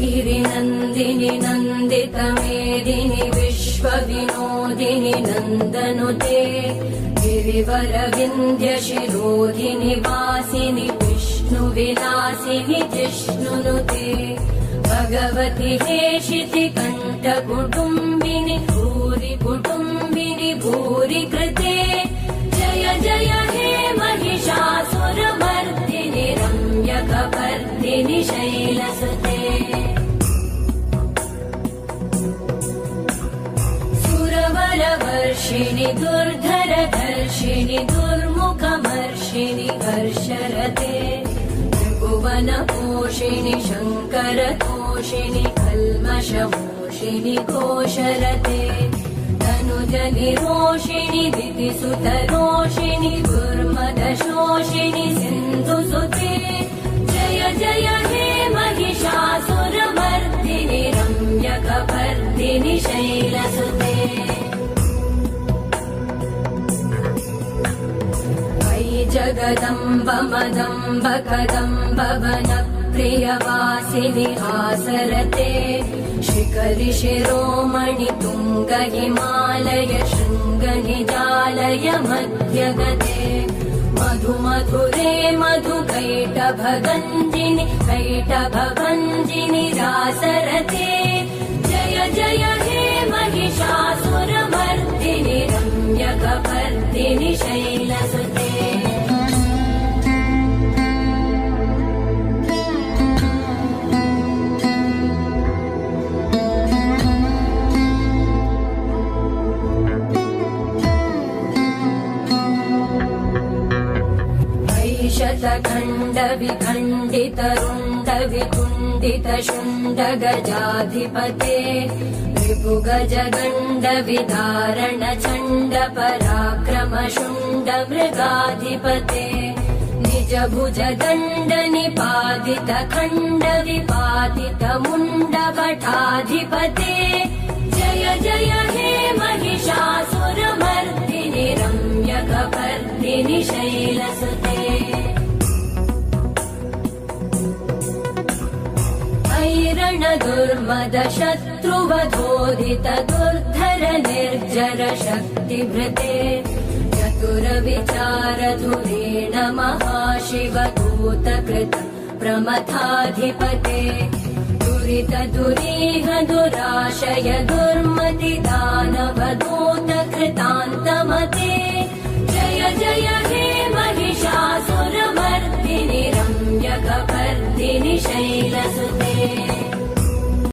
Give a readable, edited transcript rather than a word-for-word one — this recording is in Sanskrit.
गिरिनन्दिनि नन्दितमेदिनि विश्वविनोदिनि नन्दनुते गिरिवरविन्ध्यशिरोधिनि वासिनि विष्णुविलासिनि जिष्णुनुते भगवति हेशिति कण्ठकुटुम्बिनि भूरि कुटुम्बिनि भूरि कृते जय जय हे महिषासुरमर्दिनि रम्यकपर्दिनि शैलसुते सुरवरवर्षिणि दुर्धरधर्षिणि दुर्मुखमर्षिणि हर्षरते त्रिभुवनपोषिणि शङ्करतोषिणि कल्मषमोषिणि घोषरते तनुजनिरोषिणि दितिसुतरोषिणि दुर्मदशोषिणि सिन्धुसुते जय जय हे महिषासुरमर्दिनि रम्यकपर्दिनि शैलसुते जगदम्ब मदम्ब कदम्ब वनप्रियवासिनि हासरते शिखरि शिरोमणि तुङ्ग हिमालय शृङ्गनिजालय मध्यगते मधुमधुरे मधुकैटभगञ्जिनि कैटभभञ्जिनि रासरते जय जय हे महिषासुरमर्दिनि रम्यकपर्दिनि शैलसुते शतखण्ड विखण्डित रुण्ड विकुण्डित शुण्ड गजाधिपते रिपुगज गण्ड विदारण चण्ड पराक्रम शुण्ड मृगाधिपते निज भुज दण्ड निपातित खण्ड विपातित मुण्ड भटाधिपते जय जय हे महिषासुरमर्दिनि रम्यकपर्दिनि शैलसुते ऐरण दुर्मद शत्रुवधोदित दुर्धर निर्जर शक्तिभृते चतुर विचार धुरेण महाशिवदूतकृत प्रमथाधिपते दुरित दुरीह दुराशय दुर्मति दानव दूत कृतान्तमते जय जय हे महिषासुरमर्दिनि रम्यकपर्दिनि शैलसुते